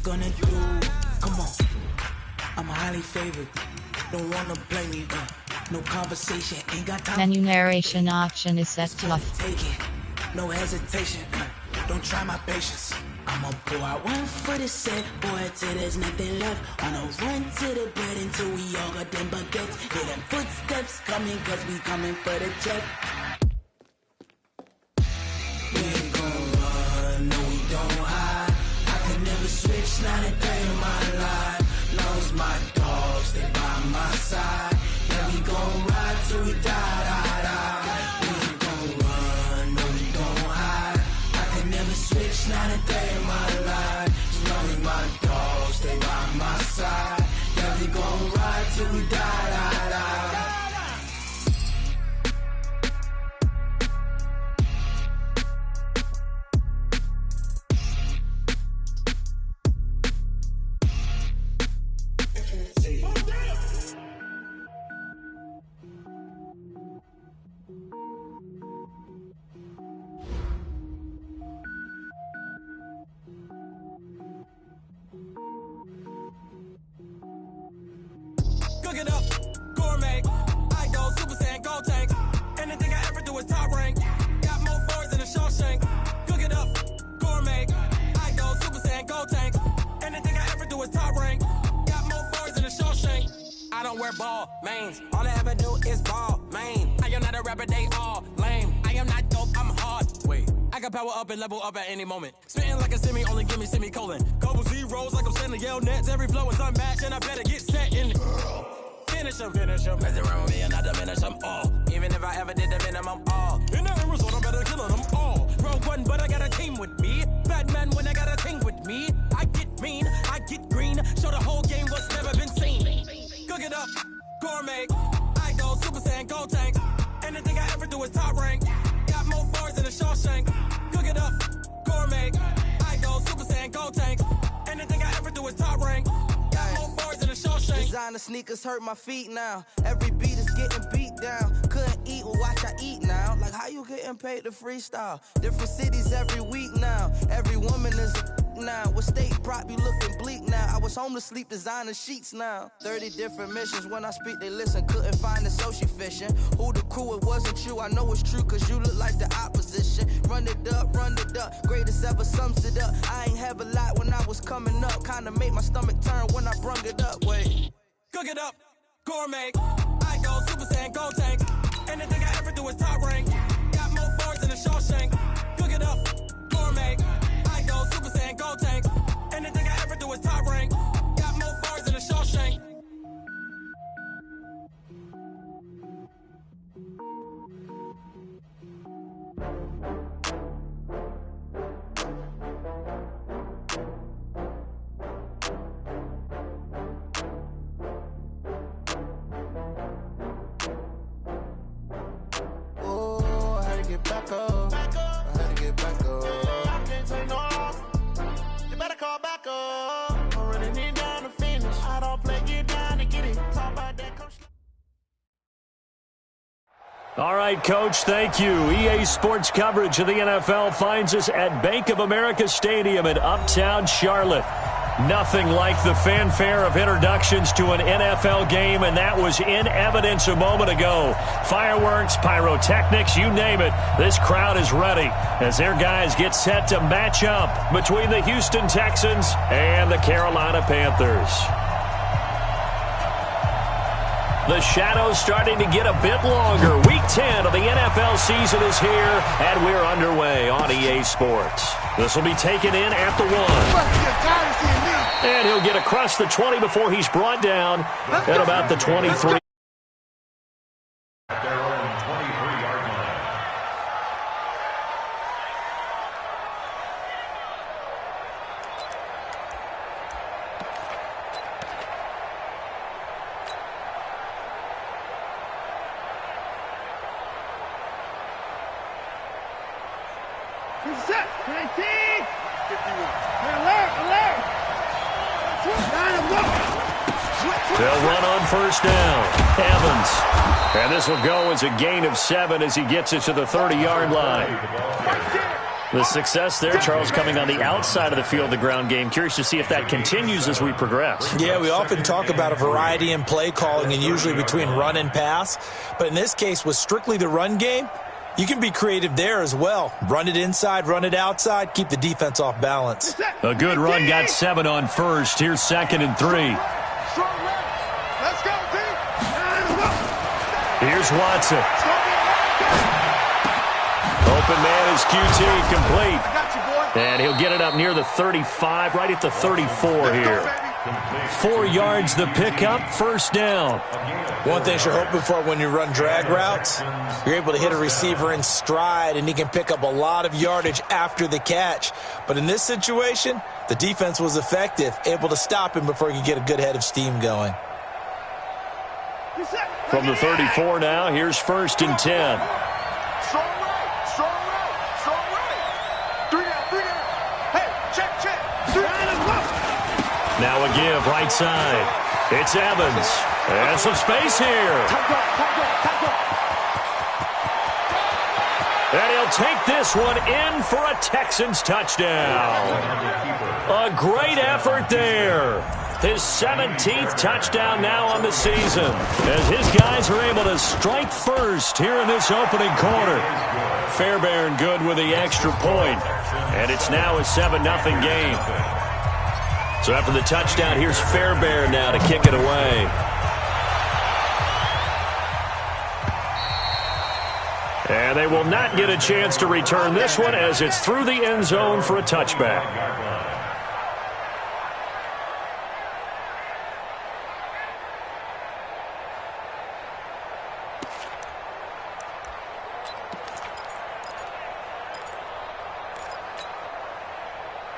gonna do? Come on, I'm highly favored. Don't wanna blame me, no conversation, ain't got time. Menu narration option is set to off. Take it, no hesitation, don't try my patience. I'ma pour out one for the set, boy, till there's nothing left. On a run to the bed until we all got them baguettes. Hear them footsteps coming, cause we coming for the check. We ain't gon' run, no we don't hide. I could never switch, not a day in my life. Knows my dogs, they by my side. Yeah, we gon' ride till we die. We ain't gon' run, no we don't hide. I could never switch, not a day in my life. As long as my dogs, they by my side. Yeah, we gon' ride till we die. Cook it up, gourmet. I go Super Saiyan, go tank. Anything I ever do is top rank. Got more boards than a Shawshank. Cook it up, gourmet. I go Super Saiyan, go tank. Anything I ever do is top rank. Got more boards than a Shawshank. I don't wear ball mains. All I ever do is ball main. I am not a rapper, they all lame. I am not dope, I'm hard. Wait, I can power up and level up at any moment. Spitting like a semi, only give me semicolon. Couple zeros like I'm sending yell nets. Every flow is unmatched and I better get set in it. Finish them. Mess around with me and I diminish them all. Even if I ever did the minimum, all. In the end result, I'm better killing them all. Rogue one, but I got a team with me. Batman when I got a team with me. I get mean, I get green. Show the whole game what's never been seen. Cook it up, gourmet. I go Super Saiyan, go tank. Anything I ever do is top rank. Got more bars than a Shawshank. Cook it up, gourmet. I go Super Saiyan, go tank. Anything I ever do is top rank. Got more bars than a Shawshank. Designer sneakers hurt my feet now. Every beat is getting beat down. Couldn't eat, well watch I eat now. Like how you getting paid to freestyle? Different cities every week now. Every woman is a now. What state prop you looking bleak now? I was home to sleep designer sheets now. 30 different missions. When I speak they listen. Couldn't find the social fishing. Who the crew? It wasn't you. I know it's true cause you look like the opposition. Run it up. Greatest ever sums it up. I ain't have a lot when I was coming up. Kinda made my stomach turn when I brung it up. Wait. Cook it up, gourmet. I go Super Saiyan, go tank. Anything I ever do is top rank. Got more bars than a Shawshank. Cook it up, gourmet. I go Super Saiyan, go tank. Anything I ever do is top rank. Got more bars than a Shawshank. Back up. I had to get back up. I can't take no loss. You better call back up. I'm running it down to finish. I don't play, get down to get it. Talk about that, coach. All right, Coach, thank you. EA Sports coverage of the NFL finds us at Bank of America Stadium in Uptown Charlotte. Nothing like the fanfare of introductions to an NFL game, and that was in evidence a moment ago. Fireworks, pyrotechnics, you name it. This crowd is ready as their guys get set to match up between the Houston Texans and the Carolina Panthers. The shadows starting to get a bit longer. Week 10 of the NFL season is here, and we're underway on EA Sports. This will be taken in at the 1. And he'll get across the 20 before he's brought down at about the 23. Set, 19, 51. Alert. They'll run on first down. Evans. And this will go as a gain of 7 as he gets it to the 30-yard line. The success there, Charles, coming on the outside of the field, the ground game. Curious to see if that continues as we progress. Yeah, we often talk about a variety in play calling and usually between run and pass. But in this case, with strictly the run game, you can be creative there as well. Run it inside, run it outside, keep the defense off balance. A good run, got 7 on first. Here's 2nd and 3. Let's go, team. Here's Watson. Open man is QT, complete. And he'll get it up near the 35, right at the 34 here. 4 yards the pickup, first down. One thing you're hoping for when you run drag routes, you're able to hit a receiver in stride, and he can pick up a lot of yardage after the catch. But in this situation, the defense was effective, able to stop him before he could get a good head of steam going. From the 34 now, here's 1st and 10. Now a give, right side. It's Evans. And some space here. And he'll take this one in for a Texans touchdown. A great effort there. His 17th touchdown now on the season, as his guys are able to strike first here in this opening quarter. Fairbairn good with the extra point, and it's now a 7-0 game. So after the touchdown, here's Fairbairn now to kick it away. And they will not get a chance to return this one as it's through the end zone for a touchback.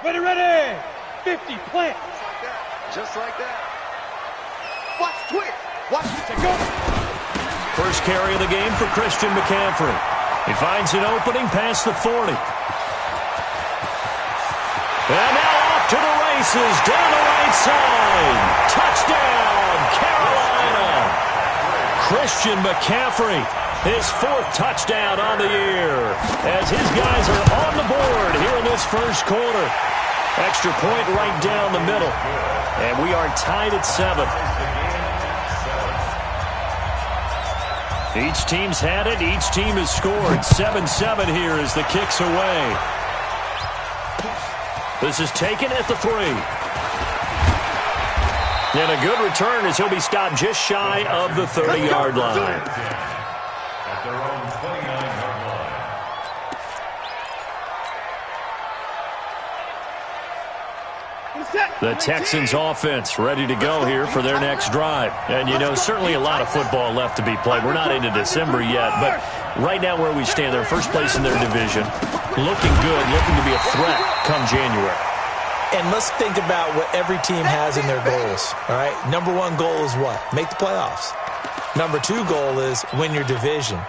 Ready. 50, plant. Just like that. Watch twist. Watch it go. First carry of the game for Christian McCaffrey. He finds an opening past the 40. And now off to the races, down the right side. Touchdown, Carolina. Christian McCaffrey, his 4th touchdown on the year, as his guys are on the board here in this first quarter. Extra point right down the middle. And we are tied at 7. Each team's had it. Each team has scored. 7-7 here as the kick's away. This is taken at the 3. And a good return as he'll be stopped just shy of the 30-yard line. At their own 29-yard line. The Texans offense ready to go here for their next drive. And, you know, certainly a lot of football left to be played. We're not into December yet, but right now where we stand, they're first place in their division. Looking good, looking to be a threat come January. And let's think about what every team has in their goals, all right? Number 1 goal is what? Make the playoffs. Number 2 goal is win your division.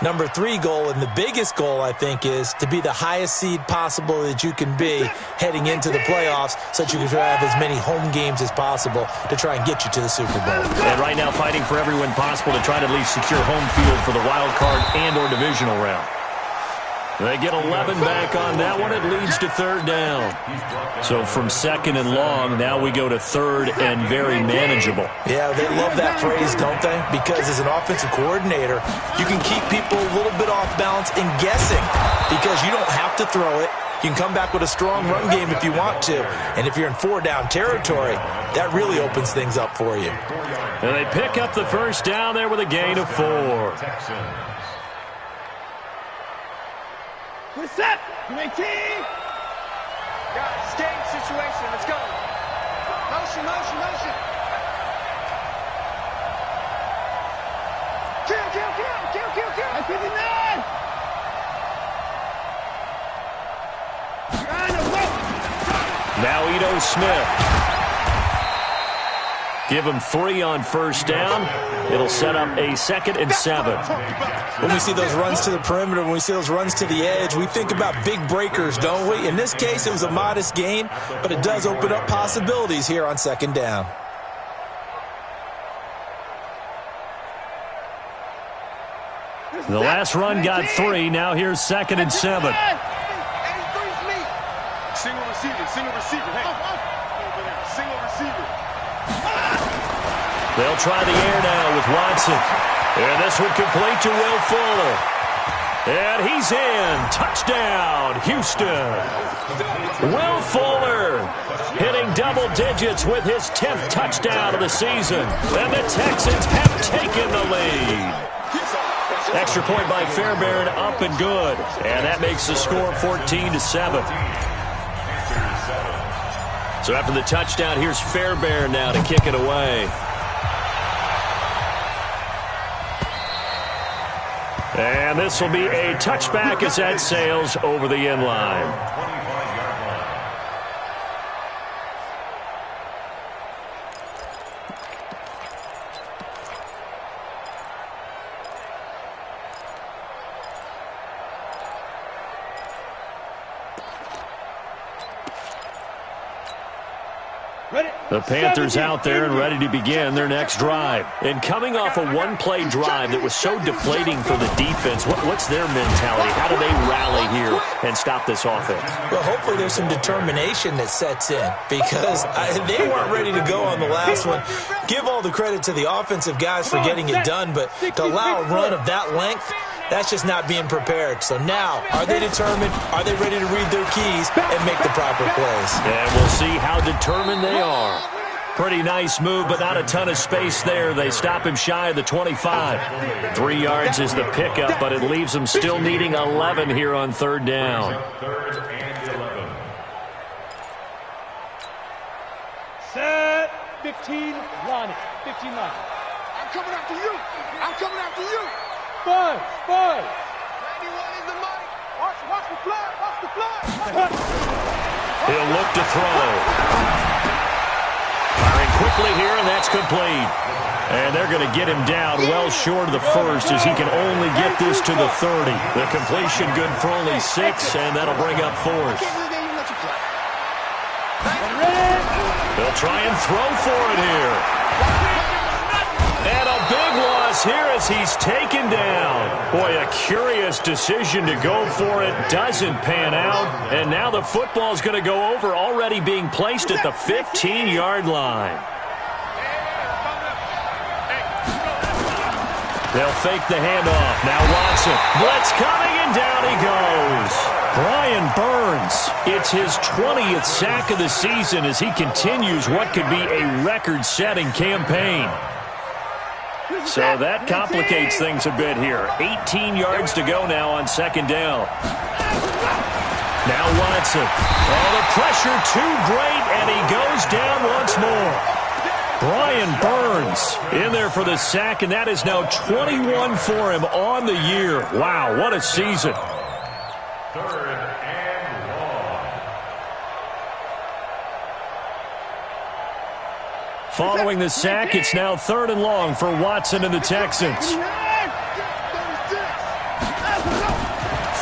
Number 3 goal, and the biggest goal, I think, is to be the highest seed possible that you can be heading into the playoffs so that you can have as many home games as possible to try and get you to the Super Bowl. And right now fighting for every win possible to try to at least secure home field for the wild card and or divisional round. They get 11 back on that one. It leads to 3rd down. So from 2nd and long, now we go to 3rd and very manageable. Yeah, they love that phrase, don't they? Because as an offensive coordinator, you can keep people a little bit off balance and guessing because you don't have to throw it. You can come back with a strong run game if you want to. And if you're in 4-down territory, that really opens things up for you. And they pick up the first down there with a gain of 4. We're set. 19. Guys, game situation. Let's go. Motion. Kill. 59. Now Ito Smith. Give him 3 on first down. It'll set up a 2nd and 7. When we see those runs to the perimeter, when we see those runs to the edge, we think about big breakers, don't we? In this case, it was a modest gain, but it does open up possibilities here on 2nd down. The last run got 3. Now here's 2nd and 7. Single receiver. Hey, single receiver. They'll try the air now with Watson. And this one complete to Will Fuller. And he's in. Touchdown, Houston. Will Fuller hitting double digits with his 10th touchdown of the season. And the Texans have taken the lead. Extra point by Fairbairn, up and good. And that makes the score 14-7. So after the touchdown, here's Fairbairn now to kick it away. And this will be a touchback as that sails over the end line. The Panthers out there and ready to begin their next drive. And coming off a one-play drive that was so deflating for the defense, what's their mentality? How do they rally here and stop this offense? Well, hopefully there's some determination that sets in because they weren't ready to go on the last one. Give all the credit to the offensive guys for getting it done, but to allow a run of that length, that's just not being prepared. So now, are they determined? Are they ready to read their keys and make the proper plays? And we'll see how determined they are. Pretty nice move, but not a ton of space there. They stop him shy of the 25. 3 yards is the pickup, but it leaves them still needing 11 here on third down. Set. 15, line. 15 line. I'm coming after you. Five. Anyone in the mic? Watch the flag. He'll look to throw. Firing quickly here, and that's complete. And they're going to get him down well short of the first as he can only get this to the 30. The completion good for only 6, and that'll bring up fourth. They'll try and throw for it here. And a big loss here as he's taken down. Boy, a curious decision to go for it. Doesn't pan out. And now the football's going to go over, already being placed at the 15-yard line. They'll fake the handoff. Now Watson. Blitz coming, and down he goes. Brian Burns. It's his 20th sack of the season as he continues what could be a record-setting campaign. So that complicates things a bit here. 18 yards to go now on second down. Now Watson. Oh, the pressure too great, and he goes down once more. Brian Burns in there for the sack, and that is now 21 for him on the year. Wow, what a season. Third and long. Following the sack, it's now third and long for Watson and the Texans.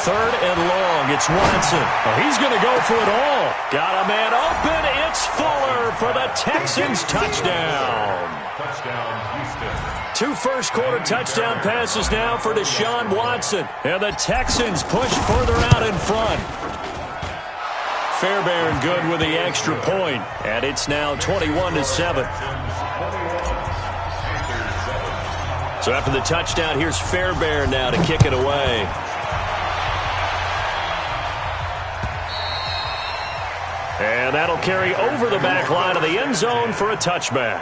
Third and long, it's Watson. Oh, he's going to go for it all. Got a man open. It's Fuller for the Texans touchdown. Touchdown, Houston. 2 first-quarter touchdown passes now for Deshaun Watson. And the Texans push further out in front. Fairbairn good with the extra point. And it's now 21-7. So after the touchdown, here's Fairbairn now to kick it away. And that'll carry over the back line of the end zone for a touchback.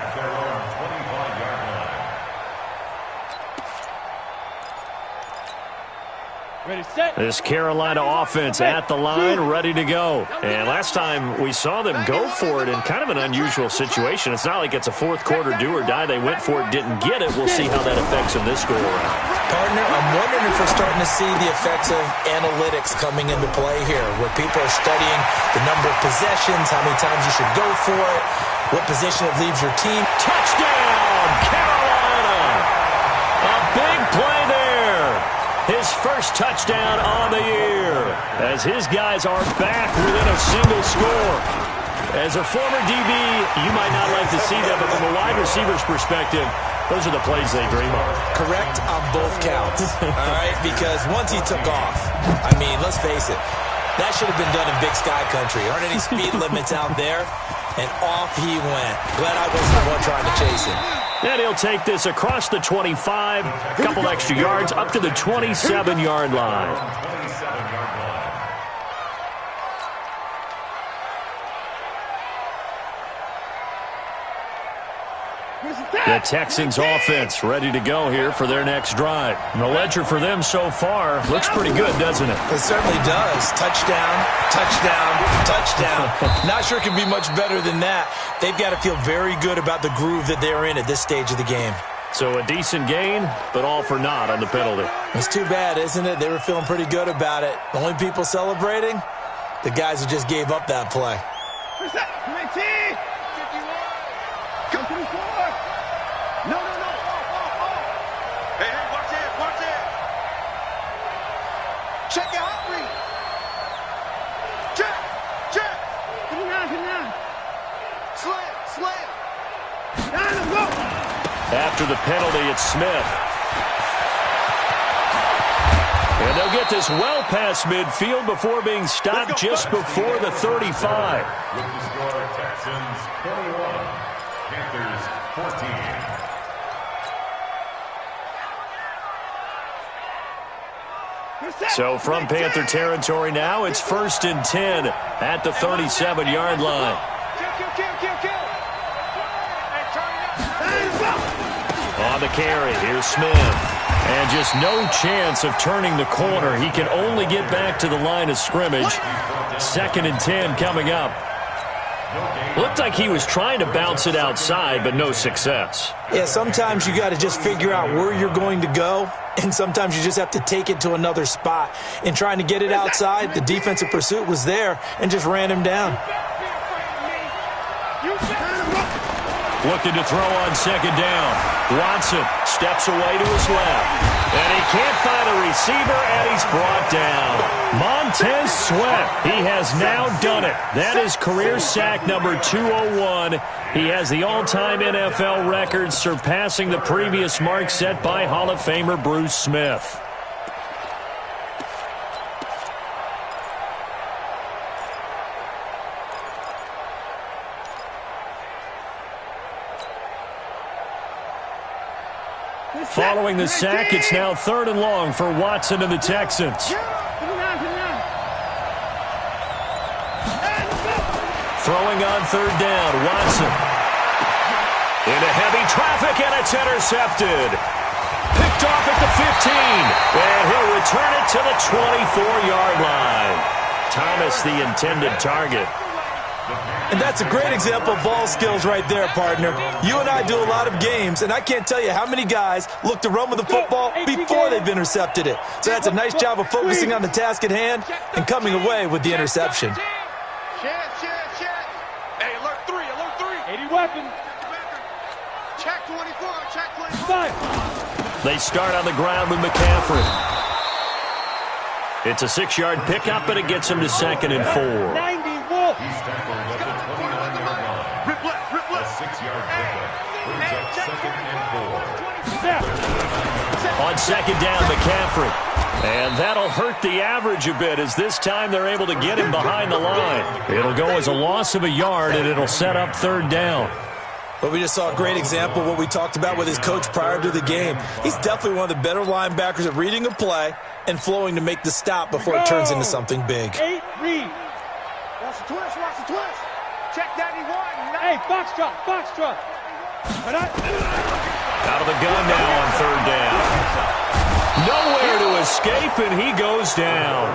This Carolina offense at the line, ready to go. And last time we saw them go for it in kind of an unusual situation. It's not like it's a fourth-quarter do-or-die. They went for it, didn't get it. We'll see how that affects them this go-around. Partner, I'm wondering if we're starting to see the effects of analytics coming into play here, where people are studying the number of possessions, how many times you should go for it, what position it leaves your team. Touchdown, Carolina! A big play there. His first touchdown on the year, as his guys are back within a single score. As a former DB, you might not like to see that, but from a wide receiver's perspective, those are the plays they dream of. Correct on both counts, all right? Because once he took off, I mean, let's face it, That should have been done in Big Sky Country. Aren't any speed limits out there? And off he went. Glad I wasn't the one trying to chase him. And he'll take this across the 25, a couple extra yards, up to the 27-yard line. The Texans offense ready to go here for their next drive. And the ledger for them so far looks pretty good, doesn't it? It certainly does. Touchdown, touchdown, touchdown. Not sure it can be much better than that. They've got to feel very good about the groove that they're in at this stage of the game. So a decent gain, but all for naught on the penalty. It's too bad, isn't it? They were feeling pretty good about it. The only people celebrating? The guys who just gave up that play. Come to the floor. No. Hey, watch it. Check your hot read. Check. Come on. Slam. Go. After the penalty, it's Smith. And they'll get this well past midfield before being stopped just before the 35. With the score, Texans 21, Panthers 14. So from Panther territory now, it's 1st and 10 at the 37-yard line. On the carry, here's Smith. And just no chance of turning the corner. He can only get back to the line of scrimmage. 2nd and 10 coming up. Looked like he was trying to bounce it outside, but no success. Yeah, sometimes you got to just figure out where you're going to go, and sometimes you just have to take it to another spot. In trying to get it outside, the defensive pursuit was there and just ran him down. Looking to throw on 2nd down. Watson steps away to his left. And he can't find a receiver, and he's brought down. Montez Sweat, he has now done it. That is career sack number 201. He has the all-time NFL record, surpassing the previous mark set by Hall of Famer Bruce Smith. Following the sack, it's now 3rd and long for Watson and the Texans. Throwing on 3rd down, Watson. Into heavy traffic, and it's intercepted. Picked off at the 15, and he'll return it to the 24-yard line. Thomas, the intended target. And that's a great example of ball skills right there, partner. You and I do a lot of games, and I can't tell you how many guys look to run with the football before they've intercepted it. So that's a nice job of focusing on the task at hand and coming away with the interception. Check. Hey, alert 3. 80 weapons. Check 24. Check 25. They start on the ground with McCaffrey. It's a 6-yard pickup, but it gets him to 2nd and 4. 90 Wolf. He's tackled at the 29-yard line. Rip left. A 6-yard pickup brings up 2nd and 4. On 2nd down, McCaffrey. And that'll hurt the average a bit, as this time they're able to get him behind the line. It'll go as a loss of a yard, and it'll set up 3rd down. But we just saw a great example of what we talked about with his coach prior to the game. He's definitely one of the better linebackers at reading a play and flowing to make the stop before it turns into something big. 8 read. Watch the twist. Check 91. Hey, Foxtrot. Out of the gun now on 3rd down. Nowhere to escape, and he goes down.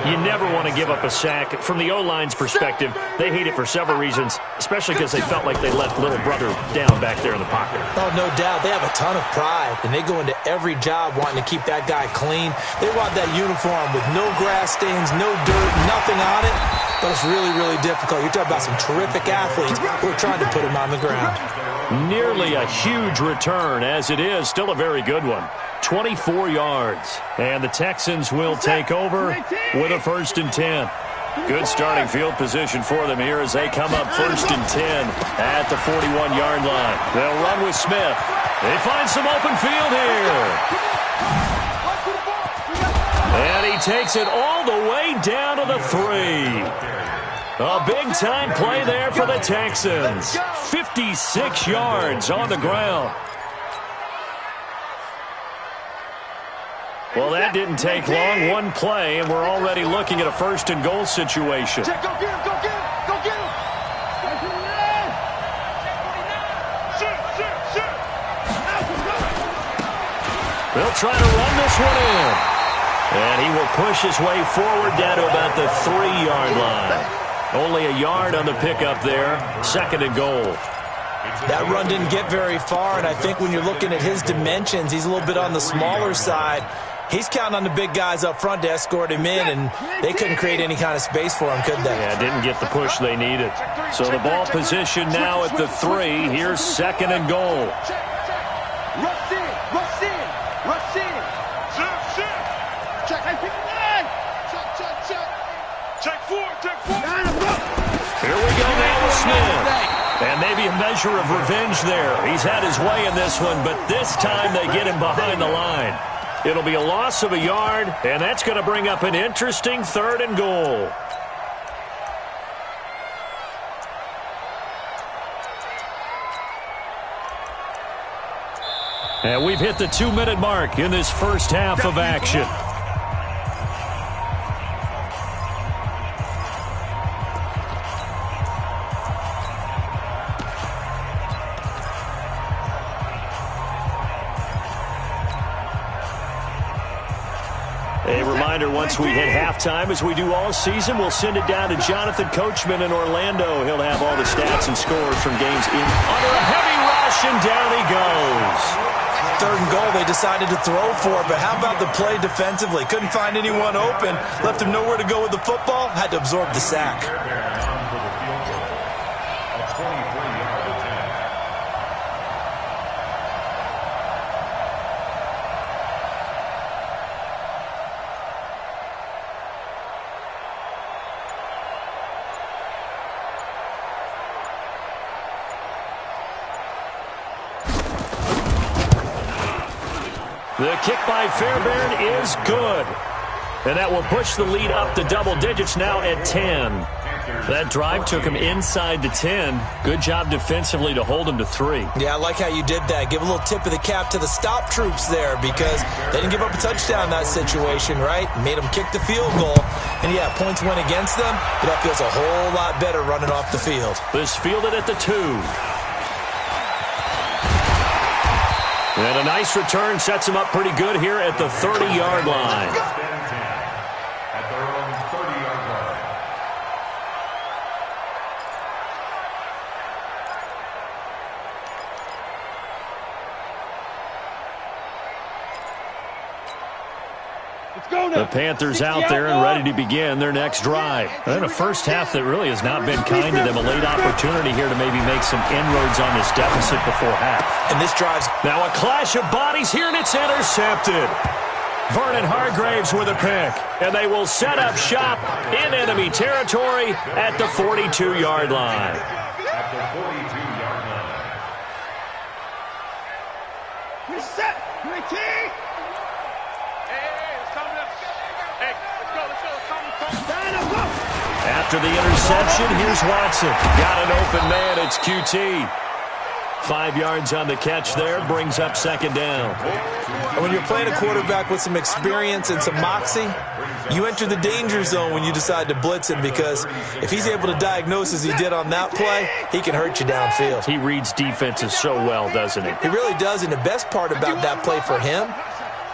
You never want to give up a sack. From the O-line's perspective, they hate it for several reasons, especially because they felt like they let little brother down back there in the pocket. Oh, no doubt. They have a ton of pride, and they go into every job wanting to keep that guy clean. They want that uniform with no grass stains, no dirt, nothing on it. But it's really, really difficult. You're talking about some terrific athletes who are trying to put him on the ground. Nearly a huge return, as it is. Still a very good one. 24 yards. And the Texans will take over with a 1st and 10. Good starting field position for them here as they come up 1st and 10 at the 41-yard line. They'll run with Smith. They find some open field here. And he he takes it all the way down to the 3. A big-time play there for the Texans. 56 yards on the ground. Well, that didn't take long. One play, and we're already looking at a first-and-goal situation. Go get him, go get him, go get him. They'll try to run this one in. And he will push his way forward down to about the 3-yard line. Only a yard on the pickup there. Second and goal. That run didn't get very far, and I think when you're looking at his dimensions, he's a little bit on the smaller side. He's counting on the big guys up front to escort him in, and they couldn't create any kind of space for him, could they? Yeah, didn't get the push they needed. So the ball position now at the 3. Here's second and goal. Rush in, rush in, rush in. Check, hey, pick the line. Check. Check 4. Here we go now with Smith. And maybe a measure of revenge there. He's had his way in this one, but this time they get him behind the line. It'll be a loss of a yard, and that's going to bring up an interesting third and goal. And we've hit the 2-minute mark in this first half of action. A reminder, once we hit halftime, as we do all season, we'll send it down to Jonathan Coachman in Orlando. He'll have all the stats and scores from games in under a heavy rush, and down he goes. Third and goal, they decided to throw for it, but how about the play defensively? Couldn't find anyone open, left him nowhere to go with the football, had to absorb the sack. The kick by Fairbairn is good. And that will push the lead up to double digits now at 10. That drive took him inside the 10. Good job defensively to hold him to 3. Yeah, I like how you did that. Give a little tip of the cap to the stop troops there, because they didn't give up a touchdown in that situation, right? Made them kick the field goal. And yeah, points went against them, but that feels a whole lot better running off the field. This fielded at the 2. And a nice return sets him up pretty good here at the 30-yard line. At their own 30-yard line. The Panthers out there and ready to begin their next drive. And a first half that really has not been kind to them. A late opportunity here to maybe make some inroads on this deficit before half. And this drive's now a clash of bodies here, and it's intercepted. Vernon Hargraves with a pick. And they will set up shop in enemy territory at the 42-yard line. At the 42-yard line. We're set. We're team. After the interception, here's Watson. Got an open man. It's QT. 5 yards on the catch there. Brings up second down. And when you're playing a quarterback with some experience and some moxie, you enter the danger zone when you decide to blitz him, because if he's able to diagnose as he did on that play, he can hurt you downfield. He reads defenses so well, doesn't he? He really does, and the best part about that play for him,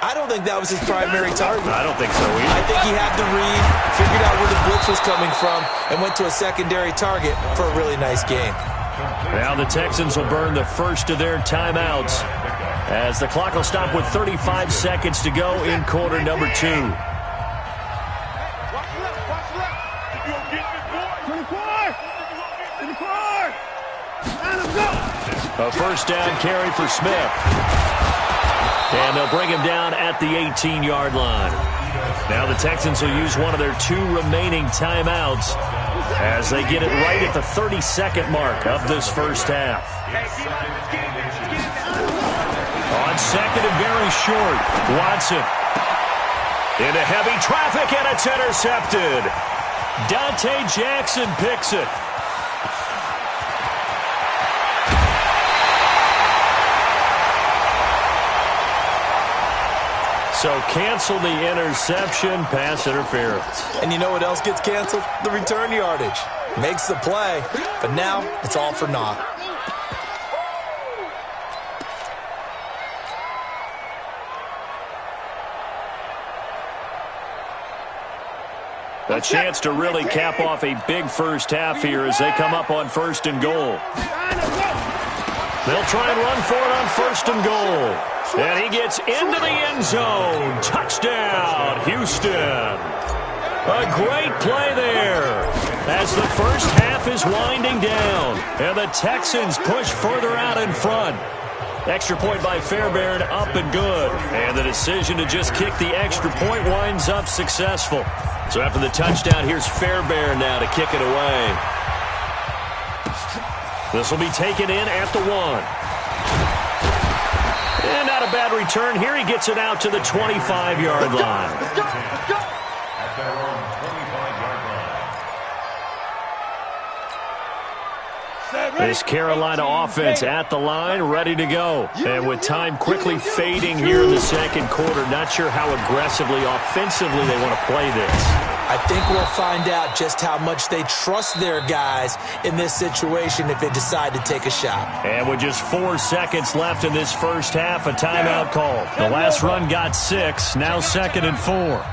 I don't think that was his primary target. I don't think so either. I think he had to read, figured out where the blitz was coming from, and went to a secondary target for a really nice game. Now the Texans will burn the first of their timeouts as the clock will stop with 35 seconds to go in quarter number 2. 24. And go. A first down carry for Smith. And they'll bring him down at the 18-yard line. Now the Texans will use one of their 2 remaining timeouts as they get it right at the 32nd mark of this first half. On second and very short, Watson. Into heavy traffic, and it's intercepted. Dante Jackson picks it. So cancel the interception, pass interference. And you know what else gets canceled? The return yardage. Makes the play, but now it's all for naught. A chance to really cap off a big first half here as they come up on 1st and goal. They'll try and run for it on 1st and goal. And he gets into the end zone. Touchdown, Houston. A great play there as the first half is winding down. And the Texans push further out in front. Extra point by Fairbairn, up and good. And the decision to just kick the extra point winds up successful. So after the touchdown, here's Fairbairn now to kick it away. This will be taken in at the 1. And not a bad return here. He gets it out to the 25-yard line. At their own 25-yard line. This Carolina offense at the line, ready to go. And with time quickly fading here in the second quarter, not sure how aggressively, offensively they want to play this. I think we'll find out just how much they trust their guys in this situation if they decide to take a shot. And with just 4 seconds left in this first half, a timeout call. The last run got 6, now 2nd and 4.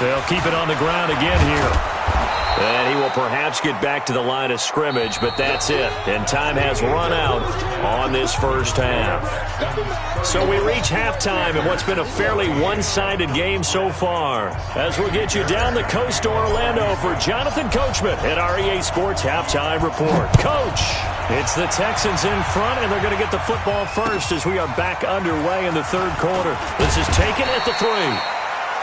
They'll keep it on the ground again here. And he will perhaps get back to the line of scrimmage, but that's it. And time has run out on this first half. So we reach halftime in what's been a fairly one-sided game so far. As we'll get you down the coast to Orlando for Jonathan Coachman at our EA Sports Halftime Report. Coach, it's the Texans in front, and they're going to get the football first as we are back underway in the third quarter. This is taken at the 3.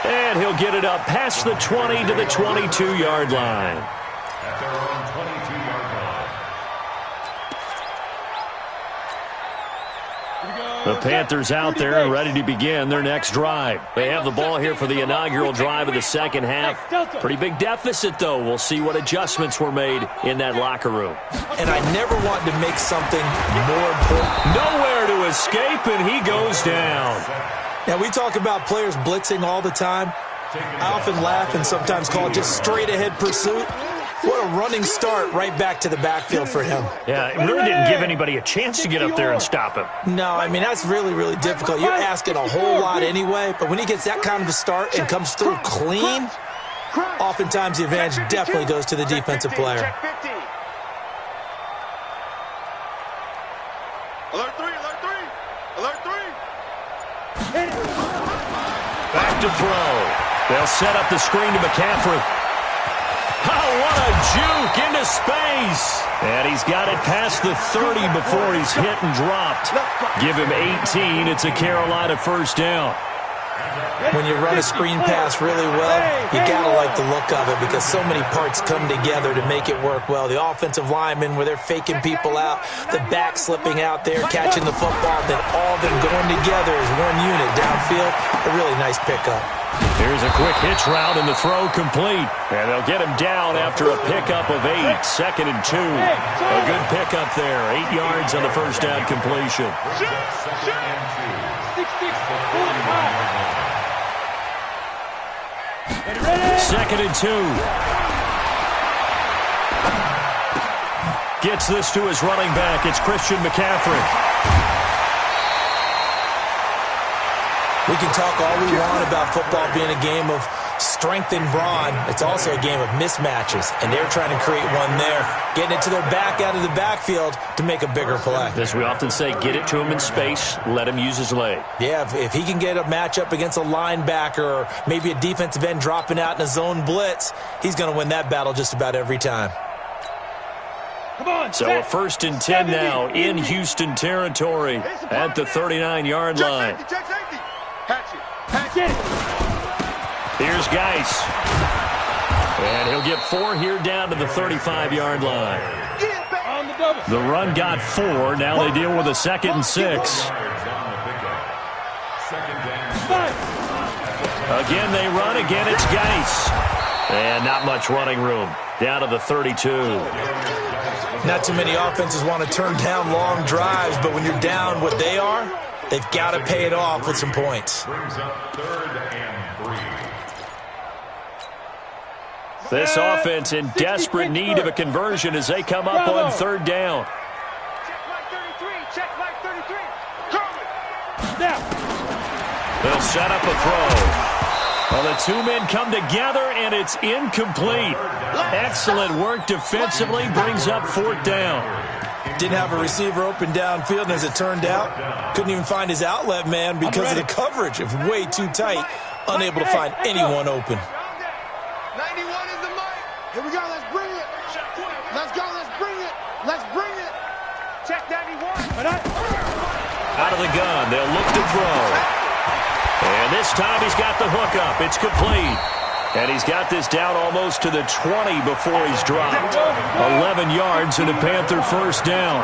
And he'll get it up past the 20 to the 22-yard line. At their own 22-yard line. The Panthers out there and ready to begin their next drive. They have the ball here for the inaugural drive of the second half. Pretty big deficit, though. We'll see what adjustments were made in that locker room. And I never want to make something more important. Nowhere to escape, and he goes down. Now, we talk about players blitzing all the time. I often laugh and sometimes call it just straight-ahead pursuit. What a running start right back to the backfield for him. Yeah, it really didn't give anybody a chance to get up there and stop him. No, I mean, that's really, really difficult. You're asking a whole lot anyway, but when he gets that kind of a start and comes through clean, oftentimes the advantage definitely goes to the defensive player. Alert 3, alert 3, alert 3. Back to throw. They'll set up the screen to McCaffrey. Oh, what a juke into space. And he's got it past the 30 before he's hit and dropped. Give him 18. It's a Carolina first down. When you run a screen pass really well, you got to like the look of it because so many parts come together to make it work well. The offensive linemen, where they're faking people out, the back slipping out there, catching the football, then all of them going together as one unit downfield. A really nice pickup. Here's a quick hitch route and the throw complete. And they'll get him down after a pickup of 8, 2nd and 2. A good pickup there, 8 yards on the first down completion. 2nd and 2. Gets this to his running back. It's Christian McCaffrey. We can talk all we want about football being a game of strength and brawn. It's also a game of mismatches, and they're trying to create one there, getting it to their back out of the backfield to make a bigger play. As we often say, get it to him in space, let him use his leg. Yeah, if he can get a matchup against a linebacker or maybe a defensive end dropping out in a zone blitz, he's going to win that battle just about every time. So a 1st and 10 now in Houston territory at the 39-yard line. Here's Geis. And he'll get 4 here down to the 35-yard line. The run got 4. Now they deal with a 2nd and 6. 2nd down. Again, they run. Again, it's Geis. And not much running room. Down to the 32. Not too many offenses want to turn down long drives, but when you're down what they are, they've got to pay it off with some points. Brings up 3rd and 3. This offense in desperate need of a conversion as they come up on 3rd down. Check flag 33. Check flag 33. Now. They'll set up a throw. Well, the two men come together, and it's incomplete. Excellent work defensively, brings up 4th down. Didn't have a receiver open downfield, and as it turned out, couldn't even find his outlet man because of the coverage. It was way too tight, unable to find anyone open. 91 is the mic. Here we go. Let's bring it. Let's go. Let's bring it. Let's bring it. Check 91. Out of the gun, they'll look to throw. And this time he's got the hook up. It's complete. And he's got this down almost to the 20 before he's dropped. 11 yards and a Panther 1st down.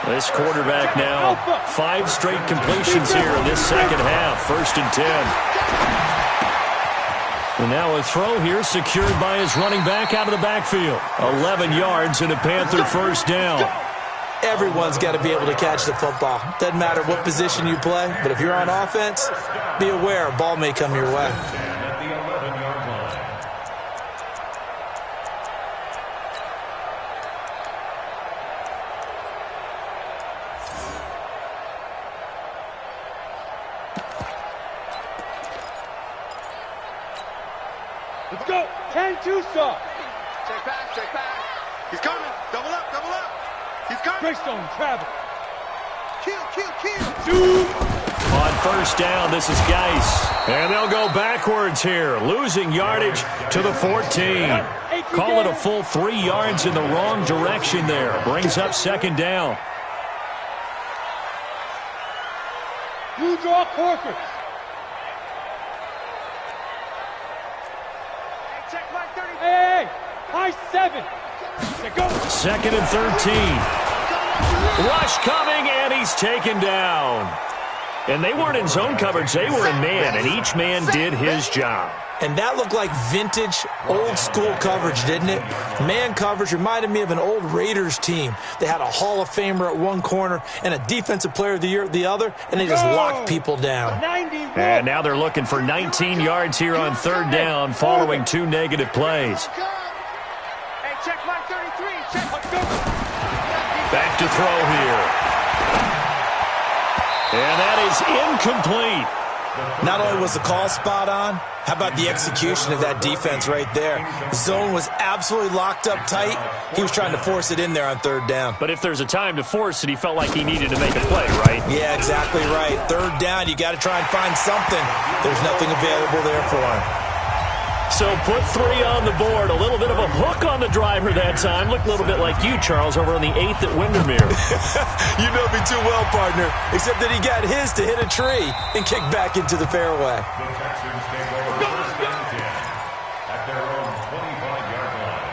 This quarterback now 5 straight completions here in this second half. 1st and 10. And now a throw here secured by his running back out of the backfield. 11 yards and a Panther 1st down. Everyone's got to be able to catch the football. Doesn't matter what position you play, but if you're on offense, be aware a ball may come your way. At the 11-yard line. Let's go. 10-2 stop. Check back. Check back. He's coming. Double up. Double up. He's coming. Greystone, travel. Kill. On 1st down, this is Geis. And they'll go backwards here, losing yardage to the 14. Call it a full 3 yards in the wrong direction there. Brings up 2nd down. You draw corpus. Check my 30. Hey, high 7. Go. 2nd and 13. Rush coming, and he's taken down. And they weren't in zone coverage. They were in man, and each man did his job. And that looked like vintage, old-school coverage, didn't it? Man coverage reminded me of an old Raiders team. They had a Hall of Famer at one corner and a Defensive Player of the Year at the other, and they just locked people down. And now they're looking for 19 yards here on 3rd down following 2 negative plays. Hey, check my 33. Check. Back to throw here. And that is incomplete. Not only was the call spot on, how about the execution of that defense right there? Zone was absolutely locked up tight. He was trying to force it in there on 3rd down. But if there's a time to force it, he felt like he needed to make a play, right? Yeah, exactly right. 3rd down, you got to try and find something. There's nothing available there for him. So put 3 on the board. A little bit of a hook on the driver that time. Looked a little bit like you, Charles, over on the 8th at Windermere. You know me too well, partner, except that he got his to hit a tree and kick back into the fairway. The Texans take over 3rd and 10 at their own 25-yard line.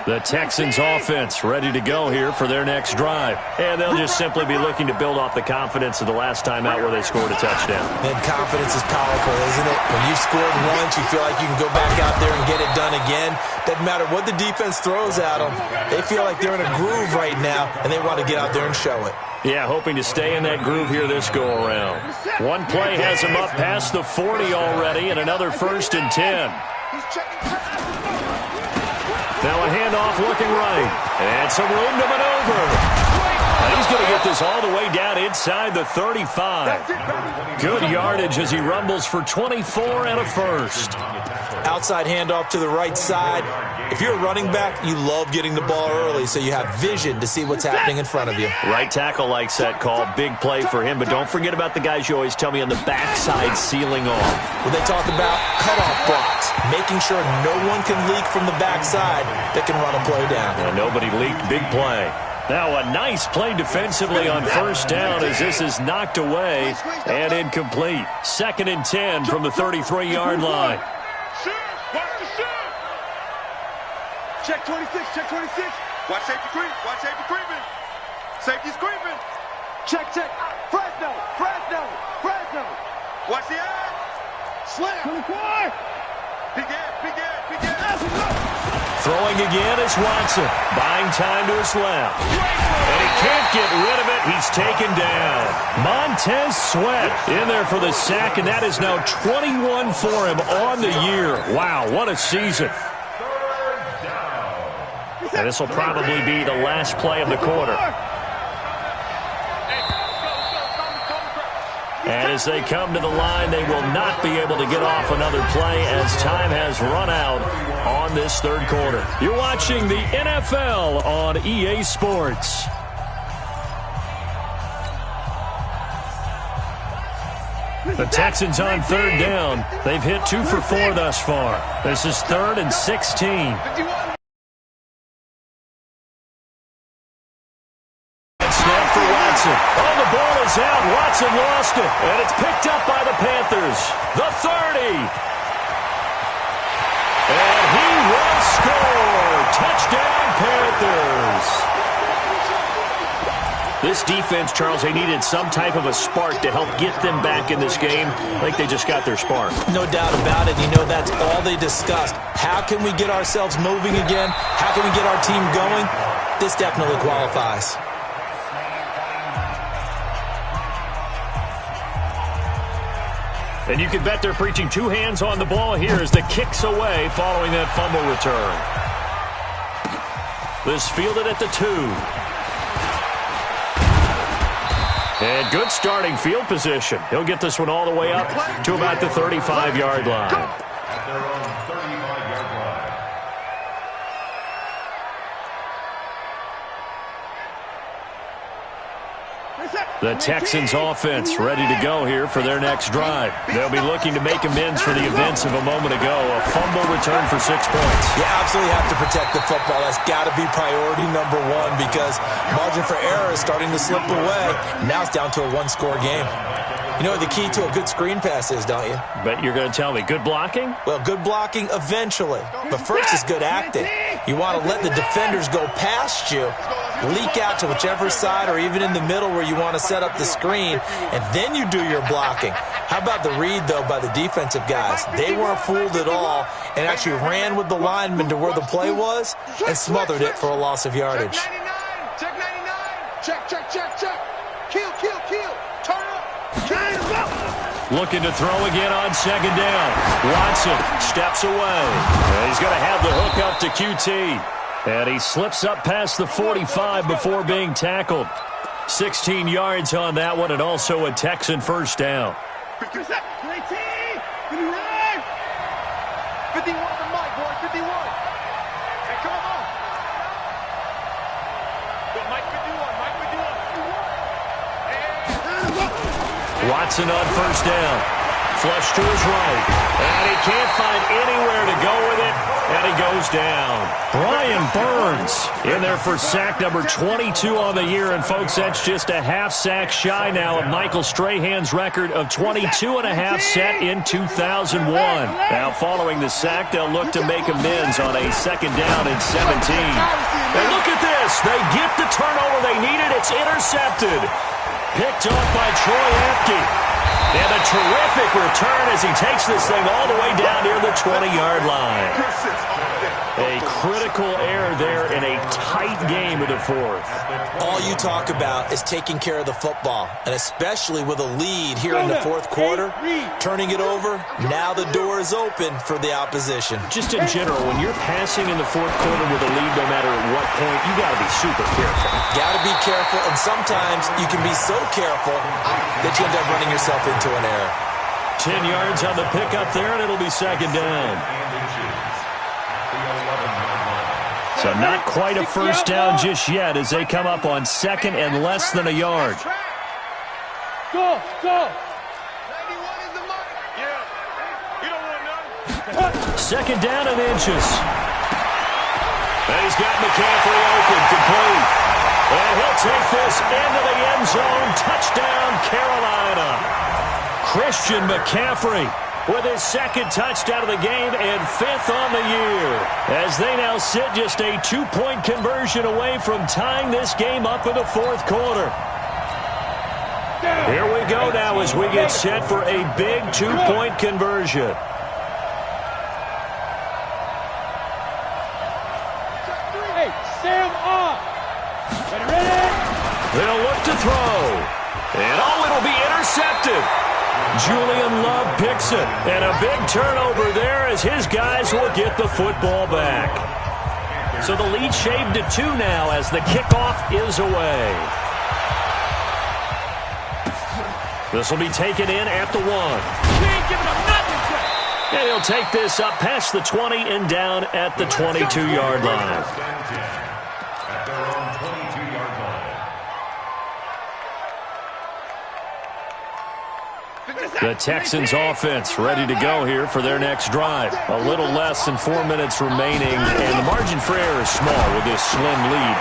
The Texans offense ready to go here for their next drive. And they'll just simply be looking to build off the confidence of the last time out where they scored a touchdown. Man, confidence is powerful, isn't it? When you scored once, you feel like you can go back out there and get it done again. Doesn't matter what the defense throws at them. They feel like they're in a groove right now, and they want to get out there and show it. Yeah, hoping to stay in that groove here this go-around. One play has him up past the 40 already, and another 1st and 10. Now a handoff looking right. And some room to maneuver. And he's going to get this all the way down inside the 35. Good yardage as he rumbles for 24 and a 1st. Outside handoff to the right side. If you're a running back, you love getting the ball early so you have vision to see what's happening in front of you. Right tackle likes that call. Big play for him. But don't forget about the guys you always tell me on the backside sealing off. When they talk about cutoff blocks, making sure no one can leak from the backside that can run a play down. And nobody leaked. Big play. Now a nice play defensively on 1st down as this is knocked away and incomplete. 2nd and 10 from the 33-yard line. Check 26, check 26. Watch safety creep, watch safety creeping. Safety's creeping. Check. Fresno. Watch the eye. Slam. 24. Peek in. Throwing again is Watson. Buying time to his left. And he can't get rid of it. He's taken down. Montez Sweat in there for the sack, and that is now 21 for him on the year. Wow, what a season. And this will probably be the last play of the quarter. And as they come to the line, they will not be able to get off another play as time has run out on this third quarter. You're watching the NFL on EA Sports. The Texans on third down. They've hit 2 for 4 thus far. This is 3rd and 16. Snap for Watson. Oh, the ball is out. Watson lost it. And it's picked up by the Panthers. The 30. And he will score. Touchdown, Panthers. This defense, Charles, they needed some type of a spark to help get them back in this game. I think they just got their spark. No doubt about it. You know, that's all they discussed. How can we get ourselves moving again? How can we get our team going? This definitely qualifies. And you can bet they're preaching 2 hands on the ball here as the kick's away following that fumble return. This fielded at the 2. And good starting field position. He'll get this one all the way up to about the 35-yard line. At their own 35-yard line. The Texans offense ready to go here for their next drive. They'll be looking to make amends for the events of a moment ago. A fumble return for 6 points. You absolutely have to protect the football. That's got to be priority number 1 because margin for error is starting to slip away. Now it's down to a 1-score game. You know what the key to a good screen pass is, don't you? But you're going to tell me, good blocking? Well, good blocking eventually. But first is good acting. You want to let the defenders go past you, leak out to whichever side or even in the middle where you want to set up the screen, and then you do your blocking. How about the read, though, by the defensive guys? They weren't fooled at all and actually ran with the lineman to where the play was and smothered it for a loss of yardage. Check 99. Check. Kill. Turn up. Looking to throw again on 2nd down. Watson steps away. And he's going to have the hook up to QT. And he slips up past the 45 before being tackled. 16 yards on that one, and also a Texan first down. 51 to Mike, boy. 51. Hey, come on. Go, Mike 51. Watson on first down. Flush to his right. And he can't find anywhere to go with it. And he goes down. Brian Burns in there for sack number 22 on the year. And, folks, that's just a half sack shy now of Michael Strahan's record of 22 and a half set in 2001. Now, following the sack, they'll look to make amends on a 2nd down and 17. And look at this. They get the turnover they needed. It's intercepted. Picked off by Troy Apke. And a terrific return as he takes this thing all the way down near the 20-yard line. A critical error there in a tight game of the 4th. All you talk about is taking care of the football, and especially with a lead here in the 4th quarter, turning it over, now the door is open for the opposition. Just in general, when you're passing in the 4th quarter with a lead, no matter at what point, you got to be super careful. Got to be careful, and sometimes you can be so careful that you end up running yourself into an error. 10 yards on the pickup there, and it'll be 2nd down. So not quite a first down just yet as they come up on 2nd and less than a yard. Go. 91 is the mark. Yeah. You don't want none. 2nd down and inches. And he's got McCaffrey open, complete. And he'll take this into the end zone. Touchdown, Carolina. Christian McCaffrey with his second touchdown of the game and 5th on the year, as they now sit just a 2-point conversion away from tying this game up in the 4th quarter. Here we go now as we get set for a big 2-point conversion. Hey, Sam off. Ready? They'll look to throw. And it'll be intercepted. Julian Love picks it. And a big turnover there as his guys will get the football back. So the lead shaved to 2 now as the kickoff is away. This will be taken in at the 1. And he'll take this up past the 20 and down at the 22-yard line. At their own 22-yard line. The Texans offense ready to go here for their next drive. A little less than 4 minutes remaining, and the margin for error is small with this slim lead.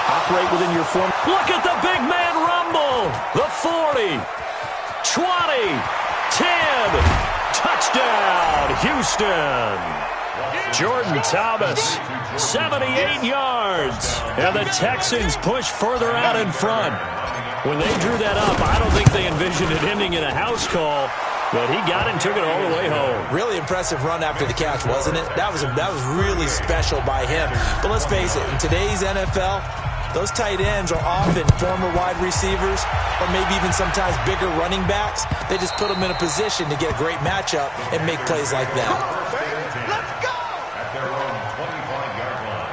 Operate within your form. Look at the big man rumble. The 40. 20, 10, touchdown, Houston. Jordan Thomas, 78 yards. And the Texans push further out in front. When they drew that up, I don't think they envisioned it ending in a house call, but he got it and took it all the way home. Really impressive run after the catch, wasn't it? That was really special by him. But let's face it, in today's NFL, those tight ends are often former wide receivers or maybe even sometimes bigger running backs. They just put them in a position to get a great matchup and make plays like that. Let's go! At their own 25-yard line.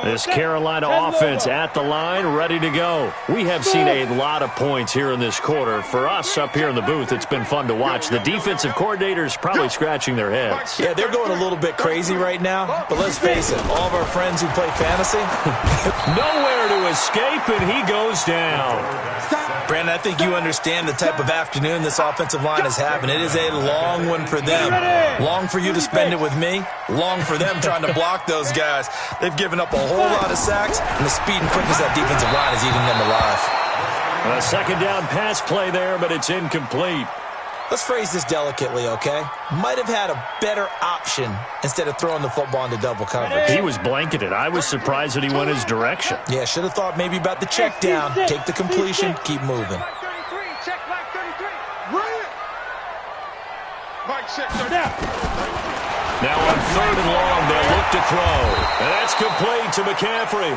This Carolina offense at the line, ready to go. We have seen a lot of points here in this quarter. For us up here in the booth, it's been fun to watch. The defensive coordinators probably scratching their heads. Yeah, they're going a little bit crazy right now, but let's face it, all of our friends who play fantasy, nowhere to escape, and he goes down. Brandon, I think you understand the type of afternoon this offensive line is having. It is a long one for them. Long for you to spend it with me. Long for them trying to block those guys. They've given up a whole lot of sacks, and the speed and quickness of that defensive line is eating them alive. A second down pass play there, but it's incomplete. Let's phrase this delicately, okay? Might have had a better option instead of throwing the football into double coverage. He was blanketed. I was surprised that he went his direction. Yeah, should have thought maybe about the check down, take the completion, keep moving. Now on 3rd and long, they'll look to throw. And that's complete to McCaffrey.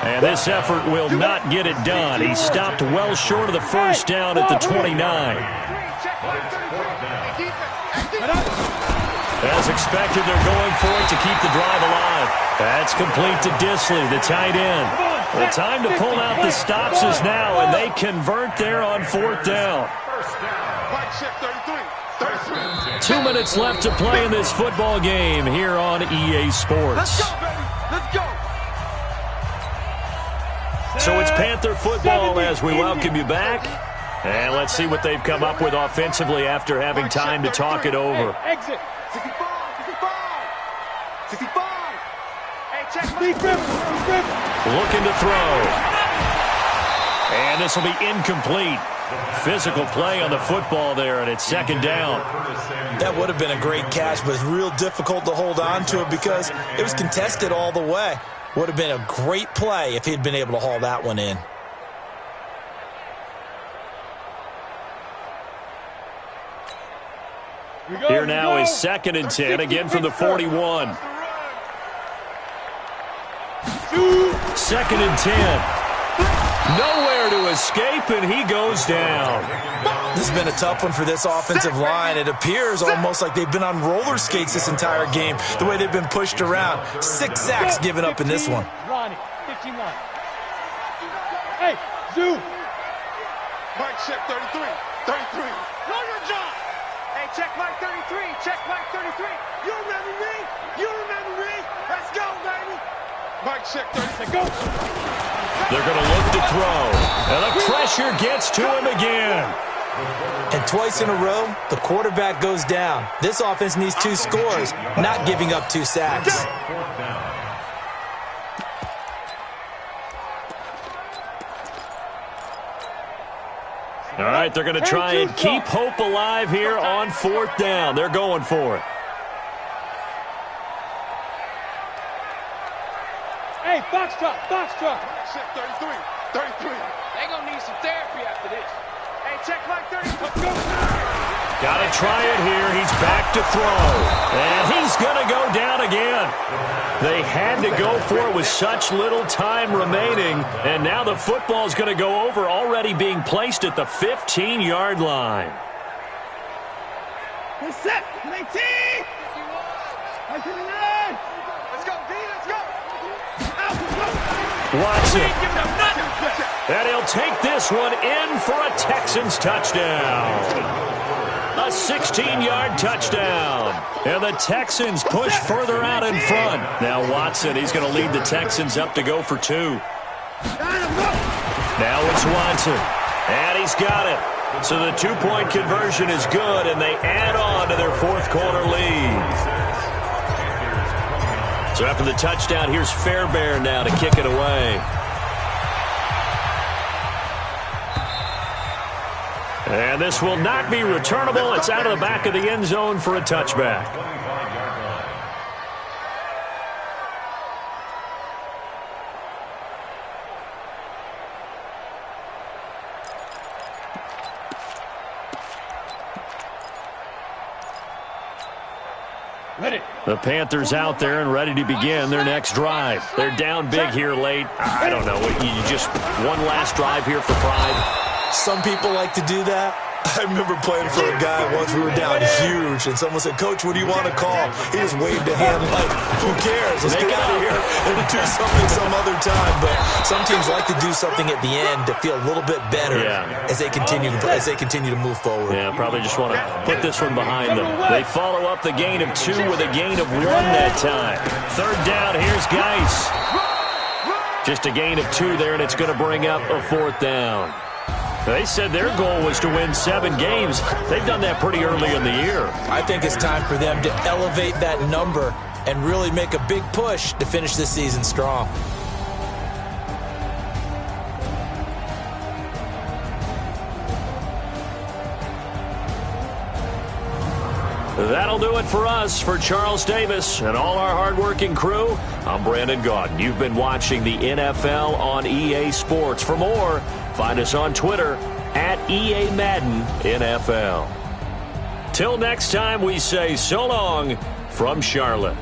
And this effort will not get it done. He stopped well short of the first down at the 29. As expected, they're going for it to keep the drive alive. That's complete to Disley, the tight end. The time to pull out the stops is now, and they convert there on 4th down. 2 minutes left to play in this football game here on EA Sports. Let's go, baby. Let's go. So it's Panther football as we welcome you back. And let's see what they've come up with offensively after having time to talk it over. Exit. 65. 65. Hey, check. Looking to throw. And this will be incomplete. Physical play on the football there, and it's 2nd down. That would have been a great catch, but it's real difficult to hold on to it because it was contested all the way. Would have been a great play if he'd been able to haul that one in. Here now is 2nd and 10, again from the 41. 2nd and 10. Nowhere to escape, and he goes down. This has been a tough one for this offensive line. It appears almost like they've been on roller skates this entire game, the way they've been pushed around. 6 sacks given up in this one. Ronnie, 15 line. Hey, Zoo. Mike, check 33. 33. Know your job. Hey, check Mike 33. Check Mike 33. You remember me? You remember me? Let's go, baby. Mike, check 33. Go. They're going to look to throw. And the pressure gets to him again. And twice in a row, the quarterback goes down. This offense needs 2 scores, not giving up 2 sacks. All right, they're going to try and keep hope alive here on 4th down. They're going for it. Hey, box drop, box drop. 33. They gonna need some therapy after this. Hey, check like 30. Let's go. Got to try it here. He's back to throw. And he's going to go down again. They had to go for it with such little time remaining. And now the football's going to go over, already being placed at the 15-yard line. Let's set. 19. 19. Let's go, V. Let's go. Watson. And he'll take this one in for a Texans touchdown. A 16-yard touchdown. And the Texans push further out in front. Now Watson, he's going to lead the Texans up to go for 2. Now it's Watson. And he's got it. So the 2-point conversion is good, and they add on to their 4th quarter lead. So after the touchdown, here's Fairbairn now to kick it away. And this will not be returnable. It's out of the back of the end zone for a touchback. The Panthers out there and ready to begin their next drive. They're down big here late. I don't know. You just one last drive here for pride. Some people like to do that. I remember playing for a guy once. We were down huge, and someone said, "Coach, what do you want to call?" He just waved a hand like, "Who cares? Let's get out of here and do something some other time." But some teams like to do something at the end to feel a little bit better as they continue to move forward. Yeah, probably just want to put this one behind them. They follow up the gain of 2 with a gain of 1 that time. 3rd down. Here's Geis. Just a gain of 2 there, and it's going to bring up a 4th down. They said their goal was to win 7 games. They've done that pretty early in the year. I think it's time for them to elevate that number and really make a big push to finish this season strong. That'll do it for us. For Charles Davis and all our hardworking crew, I'm Brandon Gaudin. You've been watching the NFL on EA Sports. For more, find us on Twitter at EA Madden NFL. Till next time, we say so long from Charlotte.